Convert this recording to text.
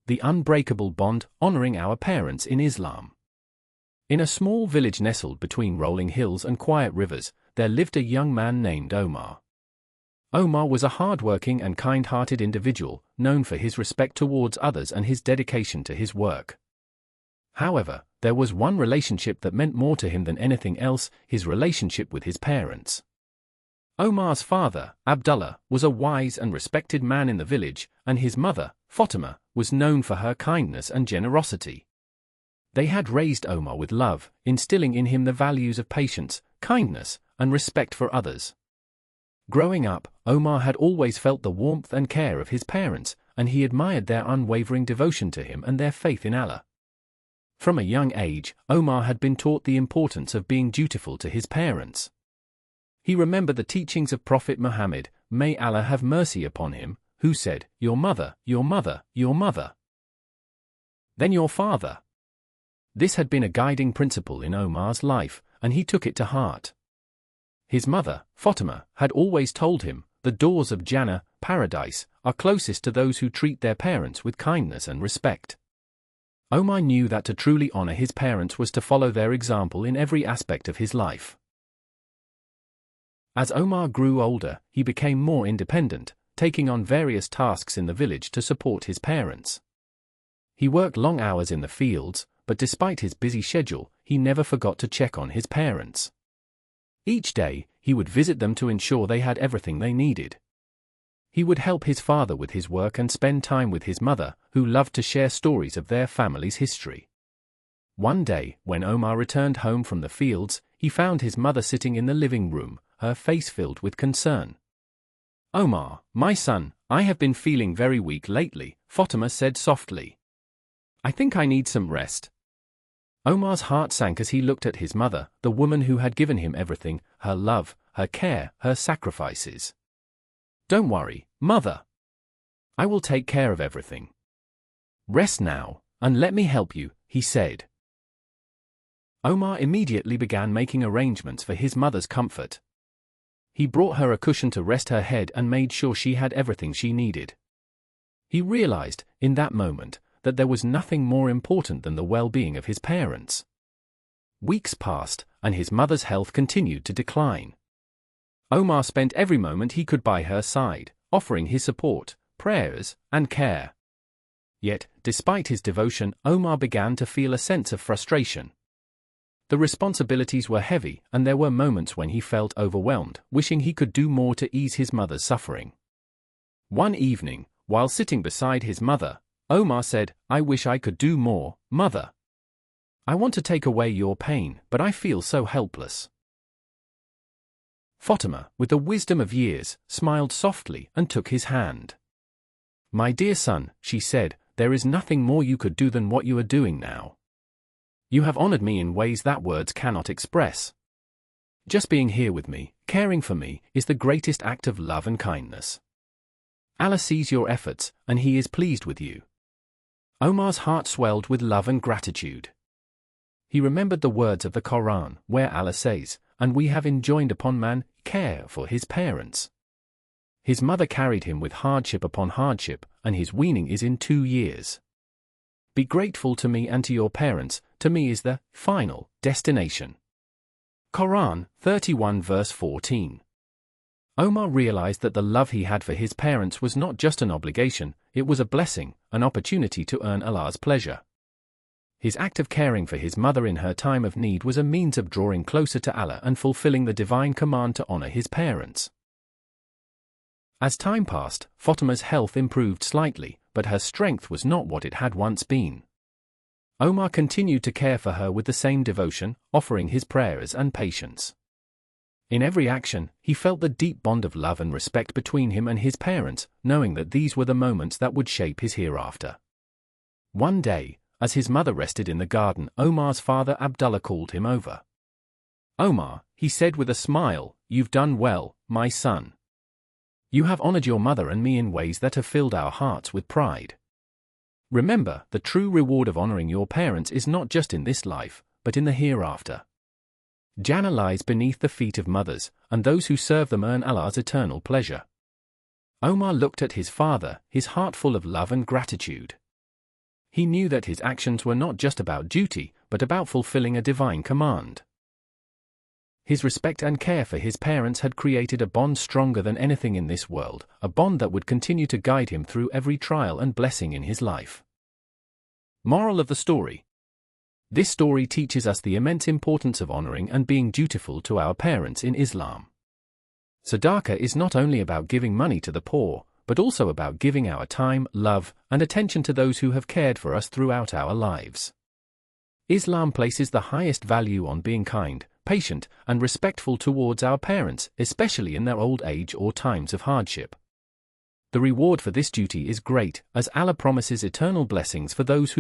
the unbreakable bond, honoring our parents in Islam. In a small village nestled between rolling hills and quiet rivers, there lived a young man named Omar. Omar was a hard-working and kind-hearted individual, known for his respect towards others and his dedication to his work. However, there was one relationship that meant more to him than anything else: his relationship with his parents. Omar's father, Abdullah, was a wise and respected man in the village, and his mother, Fatimah, was known for her kindness and generosity. They had raised Omar with love, instilling in him the values of patience, kindness, and respect for others. Growing up, Omar had always felt the warmth and care of his parents, and he admired their unwavering devotion to him and their faith in Allah. From a young age, Omar had been taught the importance of being dutiful to his parents. He remembered the teachings of Prophet Muhammad, may Allah have mercy upon him, who said, "Your mother, your mother, your mother. Then your father." This had been a guiding principle in Omar's life, and he took it to heart. His mother, Fatimah, had always told him, the doors of Jannah, paradise, are closest to those who treat their parents with kindness and respect. Omar knew that to truly honor his parents was to follow their example in every aspect of his life. As Omar grew older, he became more independent, taking on various tasks in the village to support his parents. He worked long hours in the fields, but despite his busy schedule, he never forgot to check on his parents. Each day, he would visit them to ensure they had everything they needed. He would help his father with his work and spend time with his mother, who loved to share stories of their family's history. One day, when Omar returned home from the fields, he found his mother sitting in the living room, her face filled with concern. "Omar, my son, I have been feeling very weak lately," Fatimah said softly. "I think I need some rest." Omar's heart sank as he looked at his mother, the woman who had given him everything, her love, her care, her sacrifices. "Don't worry, mother. I will take care of everything. Rest now, and let me help you," he said. Omar immediately began making arrangements for his mother's comfort. He brought her a cushion to rest her head and made sure she had everything she needed. He realized, in that moment, that there was nothing more important than the well-being of his parents. Weeks passed, and his mother's health continued to decline. Omar spent every moment he could by her side, offering his support, prayers, and care. Yet, despite his devotion, Omar began to feel a sense of frustration. The responsibilities were heavy, and there were moments when he felt overwhelmed, wishing he could do more to ease his mother's suffering. One evening, while sitting beside his mother, Omar said, "I wish I could do more, mother. I want to take away your pain, but I feel so helpless." Fatimah, with the wisdom of years, smiled softly and took his hand. "My dear son," she said, "there is nothing more you could do than what you are doing now. You have honored me in ways that words cannot express. Just being here with me, caring for me, is the greatest act of love and kindness. Allah sees your efforts, and He is pleased with you." Omar's heart swelled with love and gratitude. He remembered the words of the Quran, where Allah says, "And we have enjoined upon man care for his parents." His mother carried him with hardship upon hardship, and his weaning is in 2 years. Be grateful to me and to your parents, to me is the final destination. Quran 31 verse 14. Omar realized that the love he had for his parents was not just an obligation, it was a blessing, an opportunity to earn Allah's pleasure. His act of caring for his mother in her time of need was a means of drawing closer to Allah and fulfilling the divine command to honor his parents. As time passed, Fatimah's health improved slightly, but her strength was not what it had once been. Omar continued to care for her with the same devotion, offering his prayers and patience. In every action, he felt the deep bond of love and respect between him and his parents, knowing that these were the moments that would shape his hereafter. One day, as his mother rested in the garden, Omar's father Abdullah called him over. "Omar," he said with a smile, "you've done well, my son. You have honored your mother and me in ways that have filled our hearts with pride. Remember, the true reward of honoring your parents is not just in this life, but in the hereafter. Jannah lies beneath the feet of mothers, and those who serve them earn Allah's eternal pleasure." Omar looked at his father, his heart full of love and gratitude. He knew that his actions were not just about duty, but about fulfilling a divine command. His respect and care for his parents had created a bond stronger than anything in this world, a bond that would continue to guide him through every trial and blessing in his life. Moral of the story. This story teaches us the immense importance of honoring and being dutiful to our parents in Islam. Sadaqah is not only about giving money to the poor, but also about giving our time, love, and attention to those who have cared for us throughout our lives. Islam places the highest value on being kind, patient, and respectful towards our parents, especially in their old age or times of hardship. The reward for this duty is great, as Allah promises eternal blessings for those who